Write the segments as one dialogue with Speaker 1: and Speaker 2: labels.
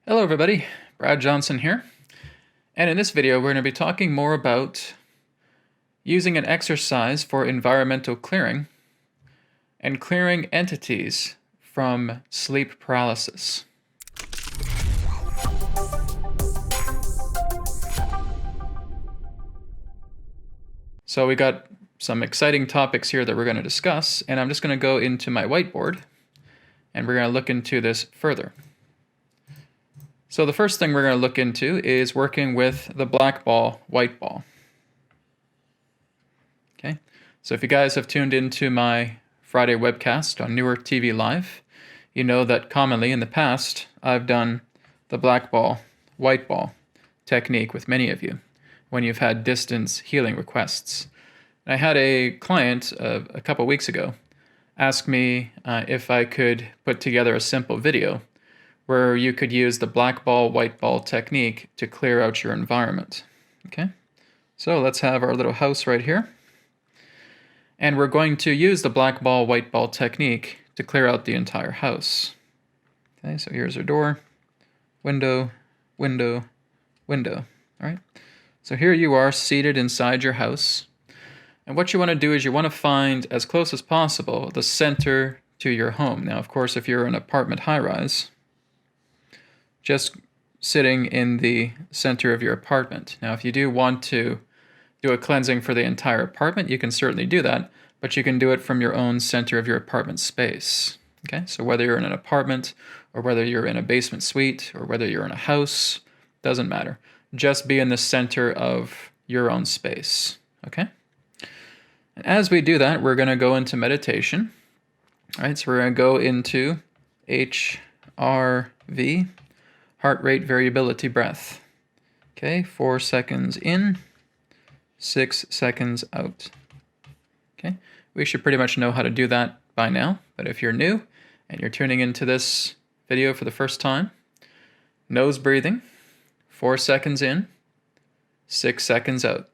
Speaker 1: Hello everybody, Brad Johnson here, and in this video we're going to be talking more about using an exercise for environmental clearing and clearing entities from sleep paralysis. So we got some exciting topics here that we're going to discuss, and I'm just going to go into my whiteboard and we're going to look into this further. So the first thing we're going to look into is working with the black ball, white ball. Okay, so if you guys have tuned into my Friday webcast on Newer TV Live, you know that commonly in the past I've done the black ball, white ball technique with many of you when you've had distance healing requests. I had a client a couple weeks ago ask me if I could put together a simple video where you could use the black ball, white ball technique to clear out your environment. Okay, so let's have our little house right here. And we're going to use the black ball, white ball technique to clear out the entire house. Okay, so here's our door, window, window, window. All right, so here you are seated inside your house. And what you want to do is you want to find, as close as possible, the center to your home. Now, of course, if you're an apartment high-rise, just sitting in the center of your apartment. Now, if you do want to do a cleansing for the entire apartment, you can certainly do that, but you can do it from your own center of your apartment space. Okay, so whether you're in an apartment or whether you're in a basement suite or whether you're in a house, doesn't matter. Just be in the center of your own space. Okay? And as we do that, we're going to go into meditation. All right, so we're going to go into HRV, heart rate variability breath. Okay, 4 seconds in, 6 seconds out. Okay, we should pretty much know how to do that by now, but if you're new and you're tuning into this video for the first time, nose breathing, 4 seconds in, 6 seconds out.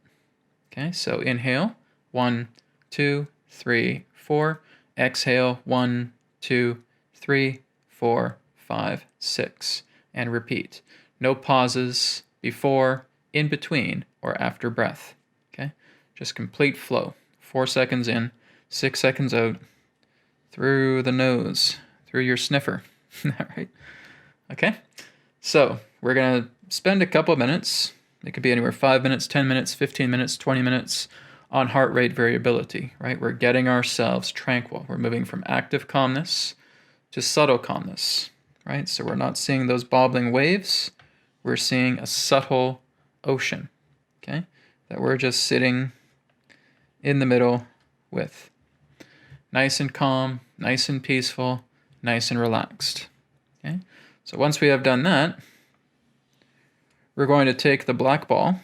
Speaker 1: Okay, so inhale, 1, 2, 3, 4. Exhale, 1, 2, 3, 4, 5, 6. And repeat. No pauses before, in between, or after breath. Okay? Just complete flow. 4 seconds in, 6 seconds out, through the nose, through your sniffer. All right? Okay? So, we're going to spend a couple minutes, it could be anywhere 5 minutes, 10 minutes, 15 minutes, 20 minutes, on heart rate variability, right? We're getting ourselves tranquil. We're moving from active calmness to subtle calmness, right? So we're not seeing those bobbling waves. We're seeing a subtle ocean, okay? That we're just sitting in the middle with. Nice and calm, nice and peaceful, nice and relaxed, okay? So once we have done that, we're going to take the black ball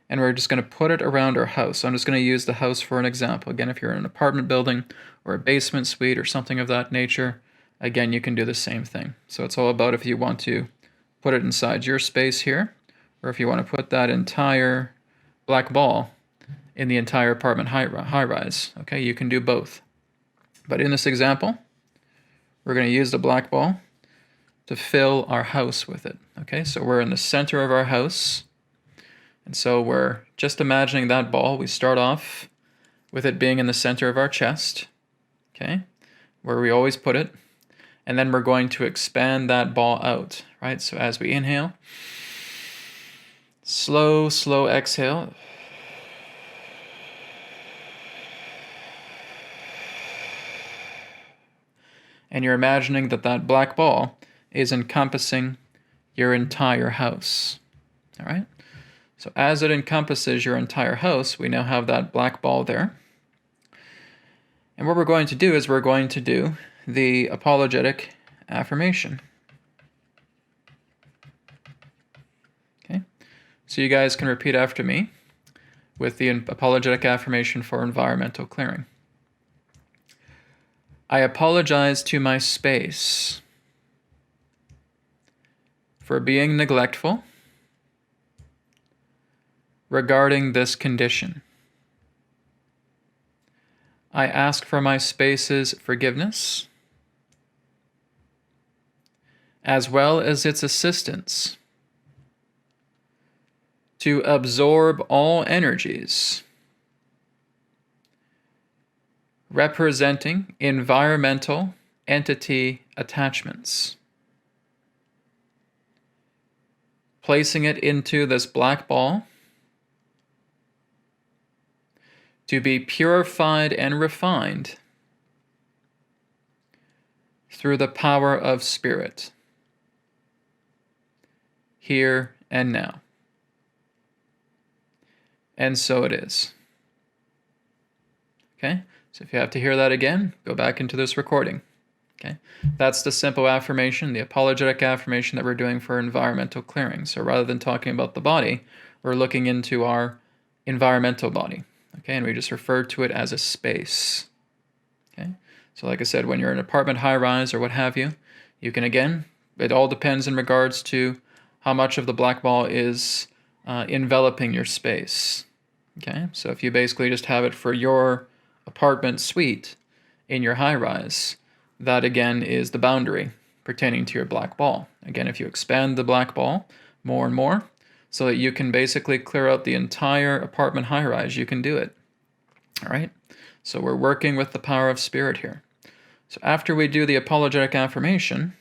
Speaker 1: and we're just going to put it around our house. So I'm just going to use the house for an example. Again, if you're in an apartment building or a basement suite or something of that nature, again, you can do the same thing. So it's all about if you want to put it inside your space here, or if you want to put that entire black ball in the entire apartment high-rise. Okay, you can do both. But in this example, we're going to use the black ball to fill our house with it. Okay, so we're in the center of our house. And so we're just imagining that ball. We start off with it being in the center of our chest, okay, where we always put it. And then we're going to expand that ball out, right? So as we inhale, slow, slow exhale. And you're imagining that that black ball is encompassing your entire house, all right? So as it encompasses your entire house, we now have that black ball there. And what we're going to do is we're going to do the apologetic affirmation. Okay, so you guys can repeat after me with the apologetic affirmation for environmental clearing. I apologize to my space for being neglectful regarding this condition. I ask for my space's forgiveness as well as its assistants, to absorb all energies representing environmental entity attachments, placing it into this black ball to be purified and refined through the power of spirit, here and now. And so it is. Okay? So if you have to hear that again, go back into this recording. Okay? That's the simple affirmation, the apologetic affirmation that we're doing for environmental clearing. So rather than talking about the body, we're looking into our environmental body. Okay? And we just refer to it as a space. Okay? So like I said, when you're in an apartment high-rise or what have you, you can, again, it all depends in regards to how much of the black ball is enveloping your space. Okay? So if you basically just have it for your apartment suite in your high-rise, that again is the boundary pertaining to your black ball. Again, if you expand the black ball more and more, so that you can basically clear out the entire apartment high-rise, you can do it. All right? So we're working with the power of spirit here. So after we do the apologetic affirmation,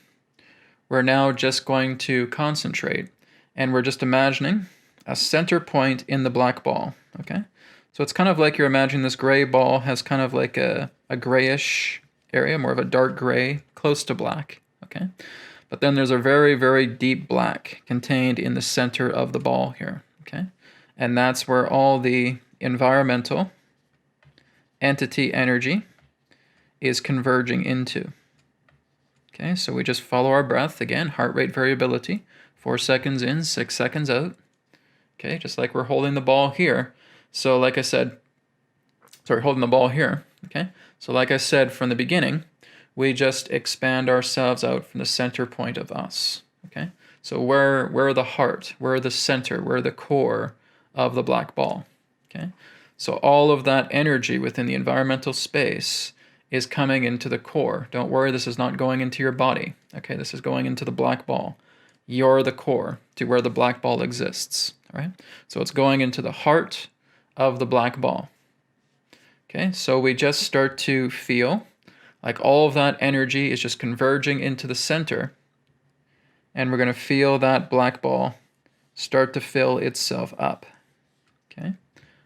Speaker 1: we're now just going to concentrate, and we're just imagining a center point in the black ball, okay? So it's kind of like you're imagining this gray ball has kind of like a grayish area, more of a dark gray, close to black, okay? But then there's a very, very deep black contained in the center of the ball here, okay? And that's where all the environmental entity energy is converging into. Okay, so we just follow our breath. Again, heart rate variability, 4 seconds in, 6 seconds out. Okay, just like we're holding the ball here. So like I said, holding the ball here. Okay, so like I said from the beginning, we just expand ourselves out from the center point of us. Okay, so we're the heart, we're the center, we're the core of the black ball. Okay, so all of that energy within the environmental space is coming into the core. Don't worry, this is not going into your body. Okay, this is going into the black ball. You're the core to where the black ball exists. All right, so it's going into the heart of the black ball. Okay, so we just start to feel like all of that energy is just converging into the center, and we're going to feel that black ball start to fill itself up. Okay,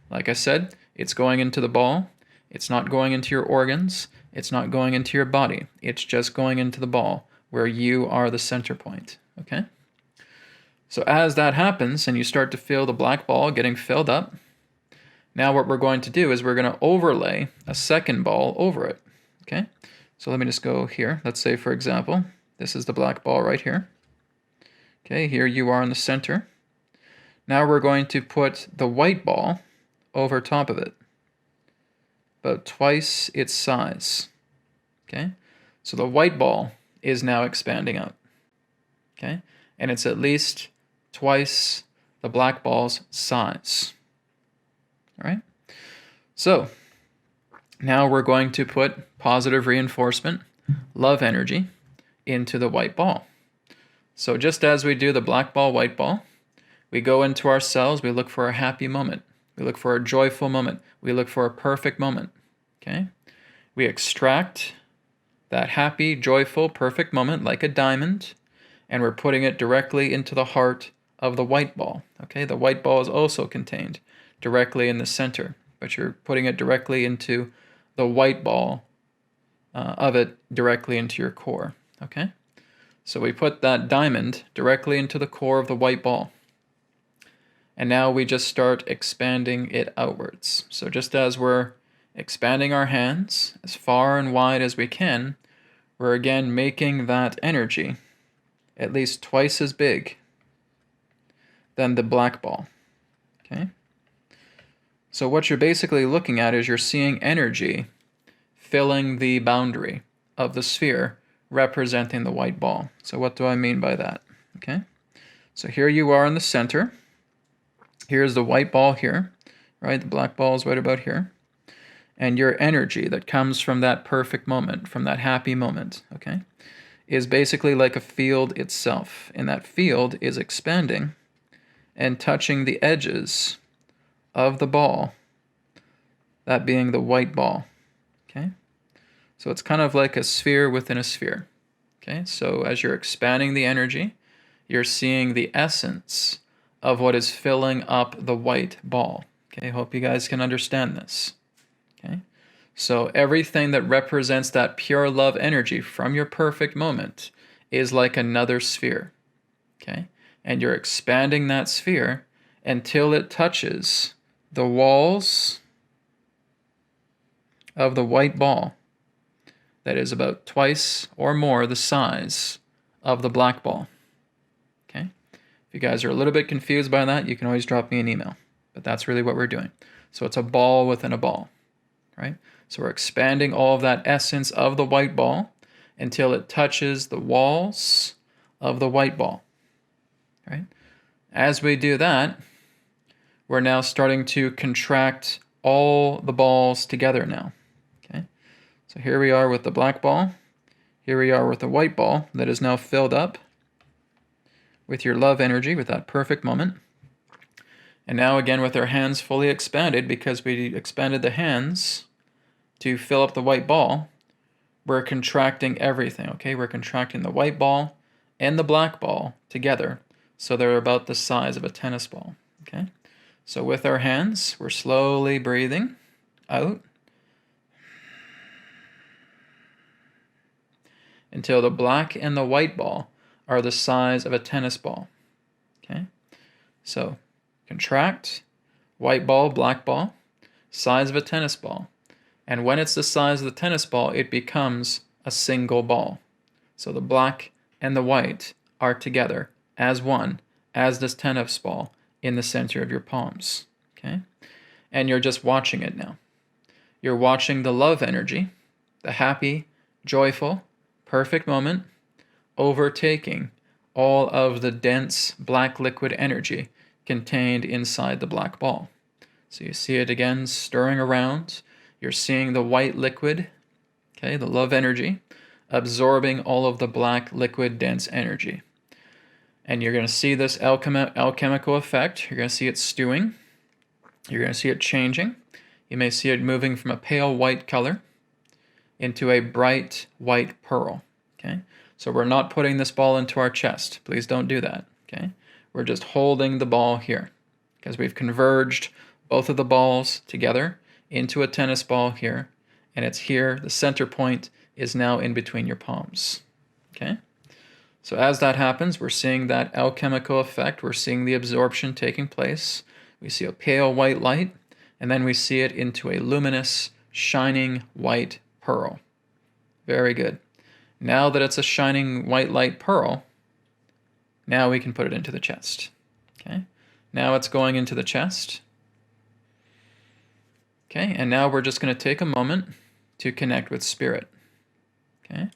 Speaker 1: like I said, it's going into the ball. It's not going into your organs. It's not going into your body. It's just going into the ball where you are the center point, okay? So as that happens and you start to feel the black ball getting filled up, now what we're going to do is we're going to overlay a second ball over it, okay? So let me just go here. Let's say, for example, this is the black ball right here. Okay, here you are in the center. Now we're going to put the white ball over top of it, about twice its size. Okay, so the white ball is now expanding out. Okay, and it's at least twice the black ball's size. All right, so now we're going to put positive reinforcement, love energy, into the white ball. So just as we do the black ball, white ball, we go into our cells, we look for a happy moment. We look for a joyful moment. We look for a perfect moment, okay? We extract that happy, joyful, perfect moment like a diamond, and we're putting it directly into the heart of the white ball, okay? The white ball is also contained directly in the center, but you're putting it directly into the white ball of it directly into your core, okay? So we put that diamond directly into the core of the white ball. And now we just start expanding it outwards. So just as we're expanding our hands as far and wide as we can, we're again making that energy at least twice as big than the black ball. Okay? So what you're basically looking at is you're seeing energy filling the boundary of the sphere representing the white ball. So what do I mean by that? Okay? So here you are in the center. Here's the white ball here, right? The black ball is right about here. And your energy that comes from that perfect moment, from that happy moment, okay, is basically like a field itself, and that field is expanding and touching the edges of the ball, that being the white ball. Okay? So it's kind of like a sphere within a sphere. Okay? So as you're expanding the energy, you're seeing the essence of what is filling up the white ball. Okay? Hope you guys can understand this. Okay? So everything that represents that pure love energy from your perfect moment is like another sphere. Okay? And you're expanding that sphere until it touches the walls of the white ball that is about twice or more the size of the black ball. Okay? If you guys are a little bit confused by that, you can always drop me an email. But that's really what we're doing. So it's a ball within a ball, right? So we're expanding all of that essence of the white ball until it touches the walls of the white ball, right? As we do that, we're now starting to contract all the balls together now, okay? So here we are with the black ball. Here we are with the white ball that is now filled up with your love energy, with that perfect moment. And now again with our hands fully expanded, because we expanded the hands to fill up the white ball, we're contracting everything, okay? We're contracting the white ball and the black ball together, so they're about the size of a tennis ball, okay? So with our hands, we're slowly breathing out until the black and the white ball are the size of a tennis ball, okay? So contract, white ball, black ball, size of a tennis ball. And when it's the size of the tennis ball, it becomes a single ball. So the black and the white are together as one, as this tennis ball in the center of your palms, okay? And you're just watching it now. You're watching the love energy, the happy, joyful, perfect moment, overtaking all of the dense black liquid energy contained inside the black ball. So you see it again stirring around. You're seeing the white liquid, okay, the love energy, absorbing all of the black liquid dense energy. And you're going to see this alchemical effect. You're going to see it stewing. You're going to see it changing. You may see it moving from a pale white color into a bright white pearl, okay? So we're not putting this ball into our chest. Please don't do that, okay? We're just holding the ball here because we've converged both of the balls together into a tennis ball here, and it's here, the center point is now in between your palms, okay? So as that happens, we're seeing that alchemical effect, we're seeing the absorption taking place. We see a pale white light, and then we see it into a luminous, shining white pearl. Very good. Now that it's a shining white light pearl, now we can put it into the chest, okay? Now it's going into the chest. Okay, and now we're just going to take a moment to connect with spirit. Okay,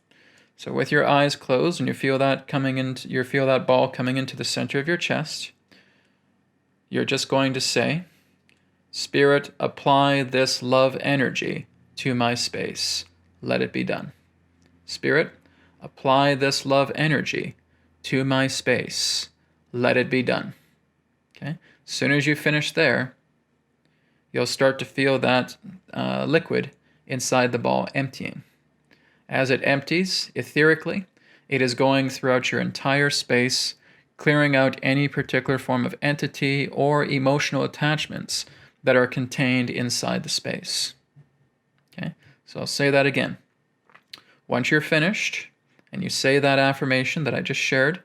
Speaker 1: so with your eyes closed, and you feel that ball coming into the center of your chest, you're just going to say, "Spirit, apply this love energy to my space. Let it be done." Spirit, apply this love energy to my space. Let it be done. Okay, as soon as you finish there, you'll start to feel that liquid inside the ball emptying. As it empties etherically, it is going throughout your entire space, clearing out any particular form of entity or emotional attachments that are contained inside the space. Okay, so I'll say that again. Once you're finished, and you say that affirmation that I just shared,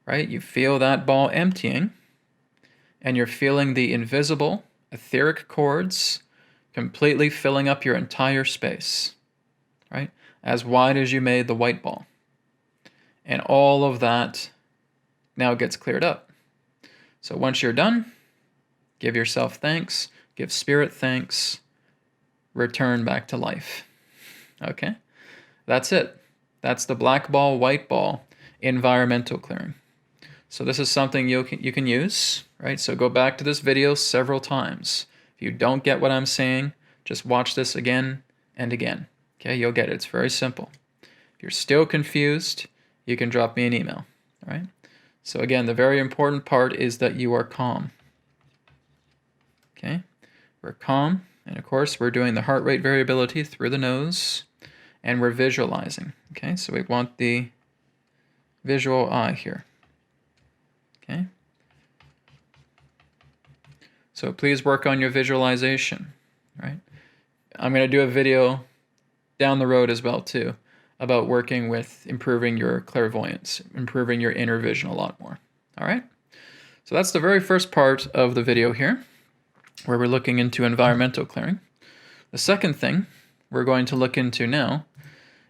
Speaker 1: right, you feel that ball emptying, and you're feeling the invisible etheric chords completely filling up your entire space, right? As wide as you made the white ball. And all of that now gets cleared up. So once you're done, give yourself thanks, give spirit thanks, return back to life. Okay? That's it. That's the black ball, white ball environmental clearing. So this is something you can use, right? So go back to this video several times. If you don't get what I'm saying, just watch this again and again. Okay, you'll get it. It's very simple. If you're still confused, you can drop me an email. All right. So again, the very important part is that you are calm. Okay. We're calm. And of course, we're doing the heart rate variability through the nose. And we're visualizing. Okay. So we want the visual eye here. Okay. So please work on your visualization. Right. I'm going to do a video down the road as well too about working with improving your clairvoyance, improving your inner vision a lot more. All right. So that's the very first part of the video here, where we're looking into environmental clearing. The second thing we're going to look into now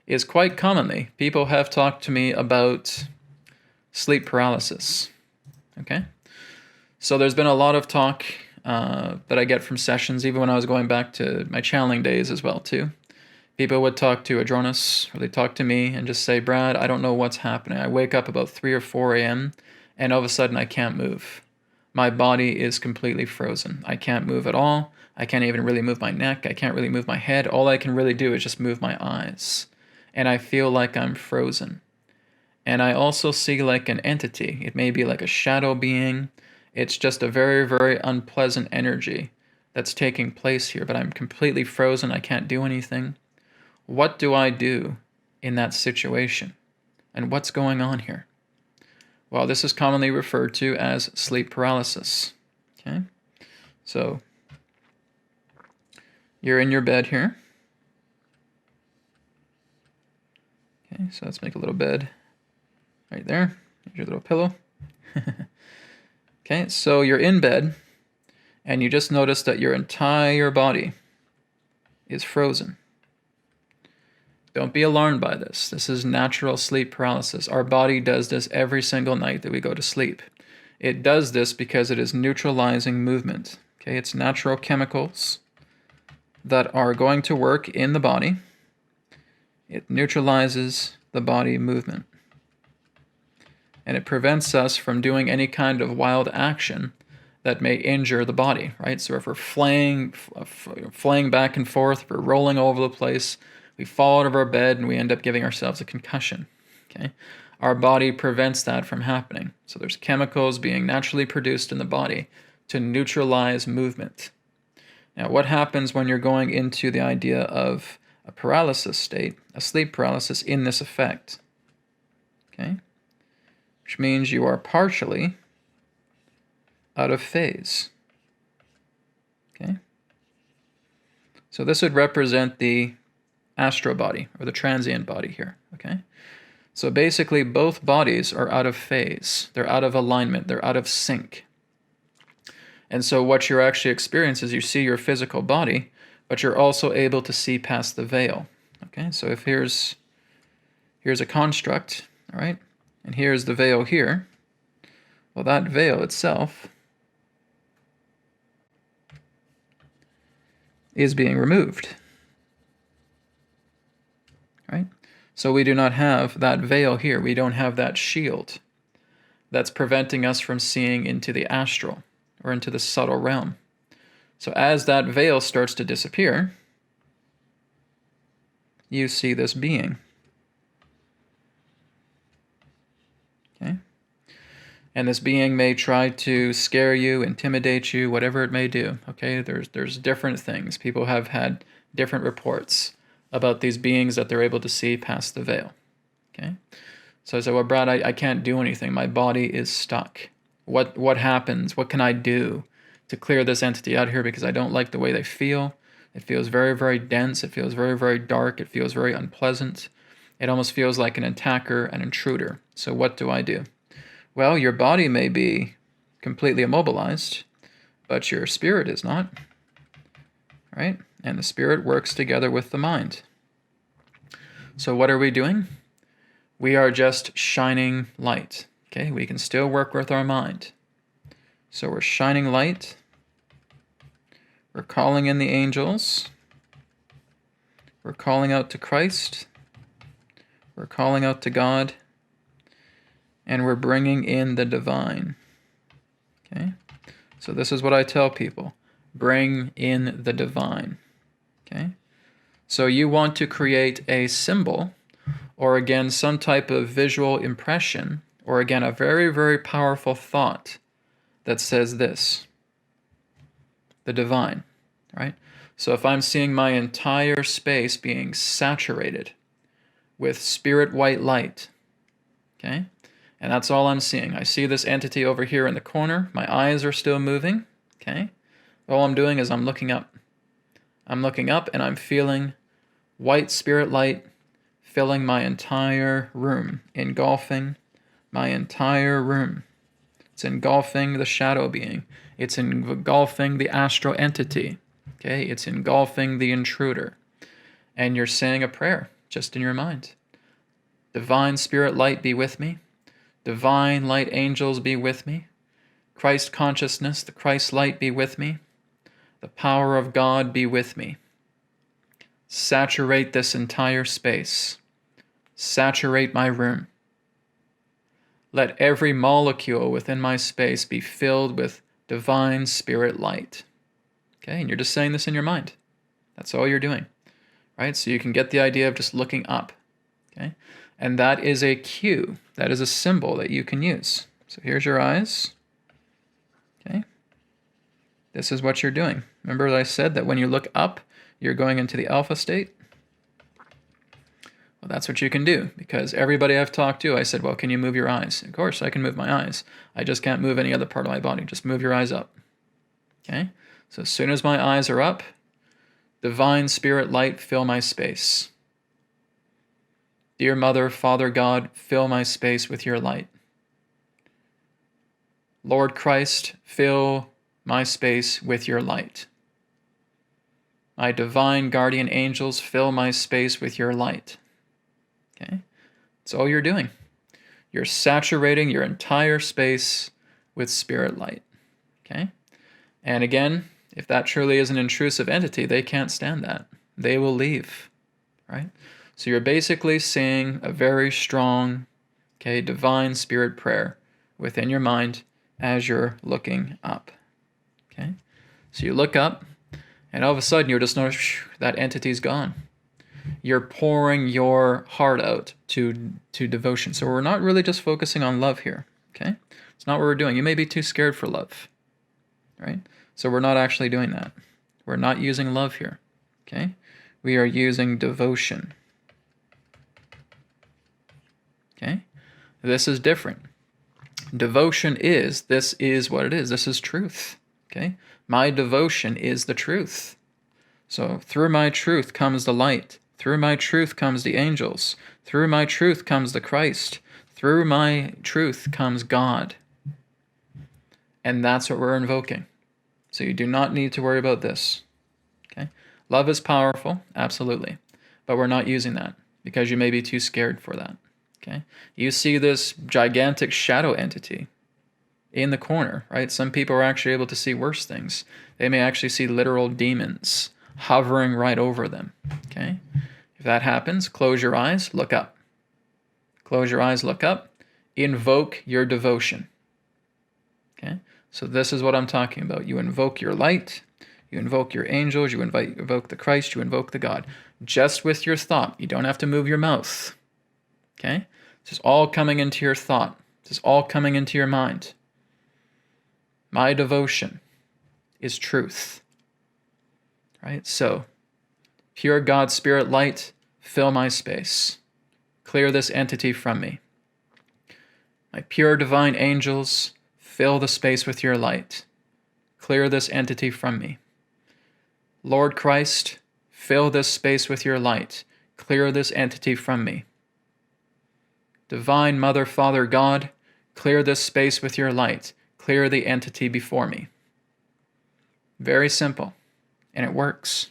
Speaker 1: is, quite commonly, people have talked to me about sleep paralysis. Okay. So there's been a lot of talk that I get from sessions, even when I was going back to my channeling days as well too. People would talk to Adronis, or they'd talk to me and just say, Brad, I don't know what's happening. I wake up about 3 or 4 a.m. and all of a sudden I can't move. My body is completely frozen. I can't move at all. I can't even really move my neck. I can't really move my head. All I can really do is just move my eyes. And I feel like I'm frozen. And I also see like an entity. It may be like a shadow being. It's just a very, very unpleasant energy that's taking place here. But I'm completely frozen. I can't do anything. What do I do in that situation? And what's going on here? Well, this is commonly referred to as sleep paralysis. Okay? So, you're in your bed here. Okay, so let's make a little bed right there. Here's your little pillow. Okay, so you're in bed, and you just notice that your entire body is frozen. Don't be alarmed by this. This is natural sleep paralysis. Our body does this every single night that we go to sleep. It does this because it is neutralizing movement. Okay, it's natural chemicals that are going to work in the body. It neutralizes the body movement. And it prevents us from doing any kind of wild action that may injure the body, right? So if we're flaying back and forth, if we're rolling all over the place, we fall out of our bed and we end up giving ourselves a concussion. Okay, our body prevents that from happening. So there's chemicals being naturally produced in the body to neutralize movement. Now, what happens when you're going into the idea of a paralysis state, a sleep paralysis in this effect? Okay, which means you are partially out of phase. Okay, so this would represent the astral body, or the transient body here, okay? So basically, both bodies are out of phase. They're out of alignment. They're out of sync. And so what you're actually experiencing is you see your physical body, but you're also able to see past the veil, okay? So if here's a construct, all right? And here's the veil here. Well, that veil itself is being removed. Right? So we do not have that veil here. We don't have that shield that's preventing us from seeing into the astral or into the subtle realm. So as that veil starts to disappear, you see this being. Okay? And this being may try to scare you, intimidate you, whatever it may do. Okay? There's different things. People have had different reports about these beings that they're able to see past the veil. Okay? So I said, well, Brad, I can't do anything. My body is stuck. What happens? What can I do to clear this entity out here? Because I don't like the way they feel. It feels very, very dense. It feels very, very dark. It feels very unpleasant. It almost feels like an attacker, an intruder. So what do I do? Well, your body may be completely immobilized, but your spirit is not. Right? And the spirit works together with the mind. So what are we doing? We are just shining light. Okay, we can still work with our mind. So we're shining light. We're calling in the angels. We're calling out to Christ. We're calling out to God. And we're bringing in the divine. Okay, so this is what I tell people. Bring in the divine. Okay, so you want to create a symbol or again, some type of visual impression, or again, a very, very powerful thought that says this, the divine, right? So if I'm seeing my entire space being saturated with spirit white light, okay? And that's all I'm seeing. I see this entity over here in the corner. My eyes are still moving, okay? All I'm doing is I'm looking up. I'm looking up and I'm feeling white spirit light filling my entire room, engulfing my entire room. It's engulfing the shadow being. It's engulfing the astral entity, okay? It's engulfing the intruder. And you're saying a prayer just in your mind. Divine spirit light be with me. Divine light angels be with me. Christ consciousness, the Christ light be with me. The power of God be with me. Saturate this entire space. Saturate my room. Let every molecule within my space be filled with divine spirit light. Okay, and you're just saying this in your mind. That's all you're doing, right? So you can get the idea of just looking up, okay? And that is a cue. That is a symbol that you can use. So here's your eyes, okay? This is what you're doing. Remember I said that when you look up, you're going into the alpha state? Well, that's what you can do, because everybody I've talked to, I said, well, can you move your eyes? Of course, I can move my eyes. I just can't move any other part of my body. Just move your eyes up, okay? So as soon as my eyes are up, divine spirit light, fill my space. Dear Mother, Father God, fill my space with your light. Lord Christ, fill my space with your light. My divine guardian angels, fill my space with your light. Okay? That's all you're doing. You're saturating your entire space with spirit light. Okay? And again, if that truly is an intrusive entity, they can't stand that. They will leave. Right? So you're basically saying a very strong, okay, divine spirit prayer within your mind as you're looking up. Okay? So you look up, and all of a sudden you'll just notice that entity's gone. You're pouring your heart out to devotion. So we're not really just focusing on love here. Okay? It's not what we're doing. You may be too scared for love. Right? So we're not actually doing that. We're not using love here. Okay? We are using devotion. Okay? This is different. Devotion is, this is what it is. This is truth. Okay? My devotion is the truth. So through my truth comes the light. Through my truth comes the angels. Through my truth comes the Christ. Through my truth comes God. And that's what we're invoking. So you do not need to worry about this. Okay? Love is powerful, absolutely. But we're not using that because you may be too scared for that. Okay? You see this gigantic shadow entity in the corner, right? Some people are actually able to see worse things. They may actually see literal demons hovering right over them. Okay? If that happens, close your eyes, look up. Close your eyes, look up. Invoke your devotion. Okay? So this is what I'm talking about. You invoke your light, you invoke your angels, you invoke the Christ, you invoke the God. Just with your thought. You don't have to move your mouth. Okay? This is all coming into your thought. This is all coming into your mind. My devotion is truth. Right? So, pure God, Spirit, light, fill my space. Clear this entity from me. My pure divine angels, fill the space with your light. Clear this entity from me. Lord Christ, fill this space with your light. Clear this entity from me. Divine Mother, Father, God, clear this space with your light. Clear the entity before me. Very simple. And it works.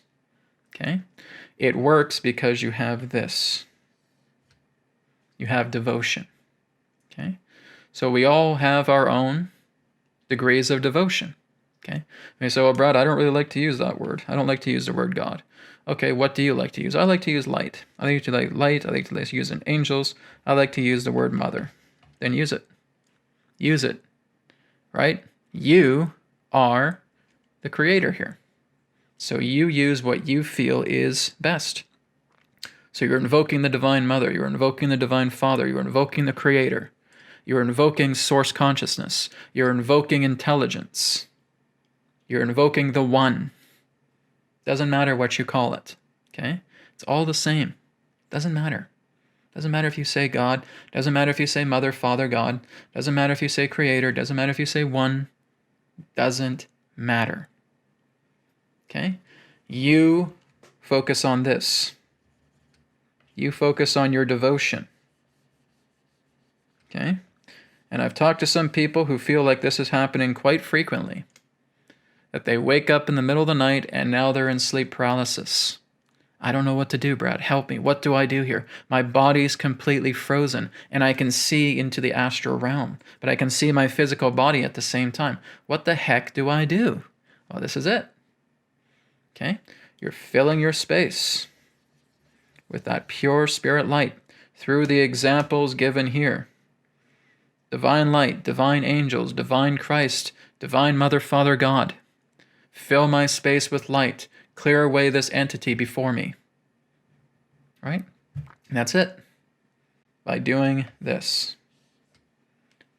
Speaker 1: Okay? It works because you have this. You have devotion. Okay? So we all have our own degrees of devotion. Okay? You say, well, Brad, I don't really like to use that word. I don't like to use the word God. Okay, what do you like to use? I like to use light. I like to like light. I like to use angels. I like to use the word mother. Then use it. Use it. Right? You are the creator here. So you use what you feel is best. So you're invoking the Divine Mother, you're invoking the Divine Father, you're invoking the Creator, you're invoking Source Consciousness, you're invoking intelligence, you're invoking the One. Doesn't matter what you call it, okay? It's all the same. Doesn't matter. Doesn't matter if you say God, doesn't matter if you say Mother, Father, God, doesn't matter if you say Creator, doesn't matter if you say One, doesn't matter. Okay? You focus on this. You focus on your devotion. Okay? And I've talked to some people who feel like this is happening quite frequently. That they wake up in the middle of the night and now they're in sleep paralysis. I don't know what to do, Brad. Help me. What do I do here? My body's completely frozen and I can see into the astral realm, but I can see my physical body at the same time. What the heck do I do? Well, this is it. Okay? You're filling your space with that pure spirit light through the examples given here. Divine light, divine angels, divine Christ, divine Mother, Father, God. Fill my space with light. Clear away this entity before me. Right? And that's it. By doing this.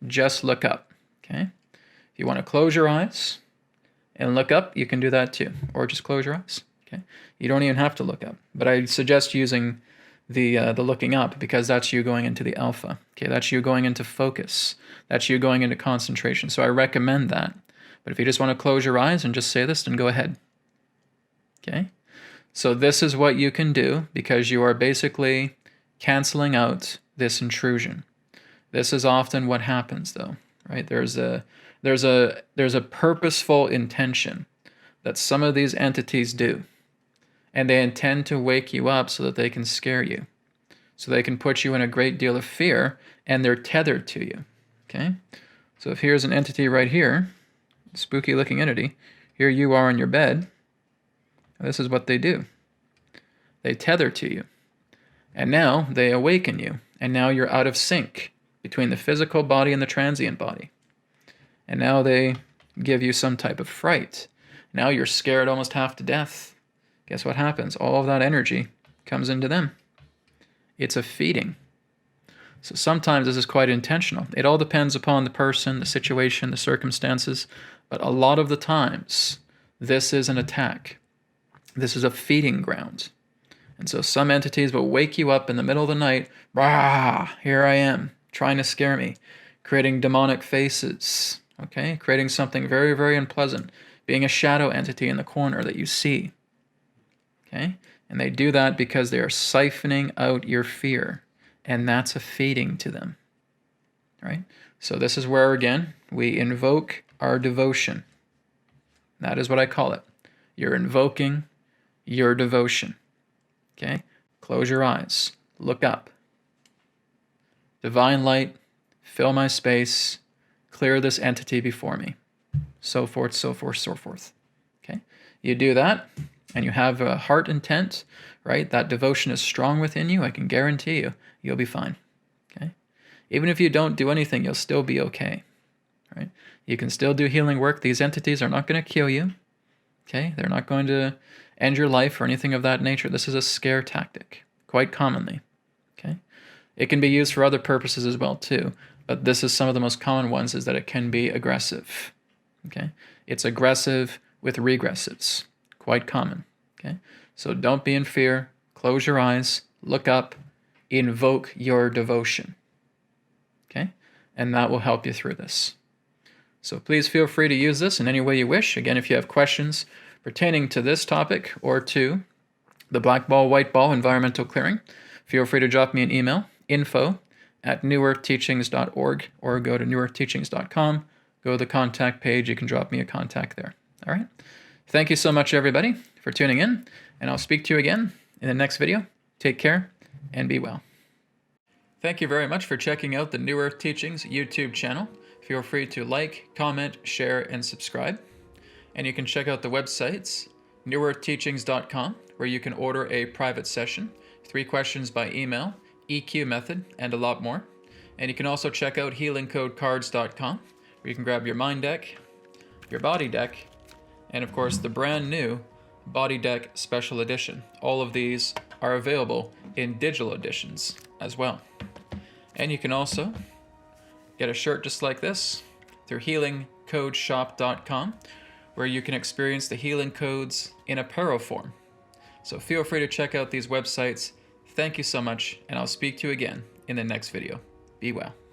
Speaker 1: Just look up. Okay? If you want to close your eyes and look up, you can do that too. Or just close your eyes. Okay? You don't even have to look up. But I suggest using the looking up because that's you going into the alpha. Okay? That's you going into focus. That's you going into concentration. So I recommend that. But if you just want to close your eyes and just say this, then go ahead. Okay? So this is what you can do because you are basically canceling out this intrusion. This is often what happens though, right? There's a purposeful intention that some of these entities do. And they intend to wake you up so that they can scare you. So they can put you in a great deal of fear and they're tethered to you. Okay? So if here's an entity right here, spooky looking entity, here you are in your bed. This is what they do. They tether to you. And now they awaken you. And now you're out of sync between the physical body and the transient body. And now they give you some type of fright. Now you're scared almost half to death. Guess what happens? All of that energy comes into them. It's a feeding. So sometimes this is quite intentional. It all depends upon the person, the situation, the circumstances. But a lot of the times, this is an attack. This is a feeding ground. And so some entities will wake you up in the middle of the night. Rah, here I am, trying to scare me. Creating demonic faces. Okay? Creating something very, very unpleasant. Being a shadow entity in the corner that you see. Okay? And they do that because they are siphoning out your fear. And that's a feeding to them. Right? So this is where, again, we invoke our devotion. That is what I call it. You're invoking your devotion. Okay? Close your eyes. Look up. Divine light, fill my space, clear this entity before me. So forth, so forth, so forth. Okay? You do that, and you have a heart intent, right? That devotion is strong within you. I can guarantee you, you'll be fine. Okay? Even if you don't do anything, you'll still be okay. Right? You can still do healing work. These entities are not going to kill you. Okay? They're not going to end your life or anything of that nature. This is a scare tactic, quite commonly. Okay? It can be used for other purposes as well too, but this is some of the most common ones, is that it can be aggressive. Okay? It's aggressive with regressives, quite common. Okay? So don't be in fear. Close your eyes, look up, invoke your devotion. Okay? And that will help you through this. So please feel free to use this in any way you wish. Again, if you have questions pertaining to this topic or to the black ball, white ball environmental clearing, feel free to drop me an email, info@newearthteachings.org, or go to newearthteachings.com, go to the contact page, you can drop me a contact there. All right? Thank you so much, everybody, for tuning in, and I'll speak to you again in the next video. Take care, and be well. Thank you very much for checking out the New Earth Teachings YouTube channel. Feel free to like, comment, share, and subscribe. And you can check out the websites, newearthteachings.com, where you can order a private session, 3 questions by email, EQ method, and a lot more. And you can also check out healingcodecards.com, where you can grab your mind deck, your body deck, and of course the brand new body deck special edition. All of these are available in digital editions as well. And you can also get a shirt just like this through healingcodeshop.com, where you can experience the healing codes in apparel form. So feel free to check out these websites. Thank you so much, and I'll speak to you again in the next video. Be well.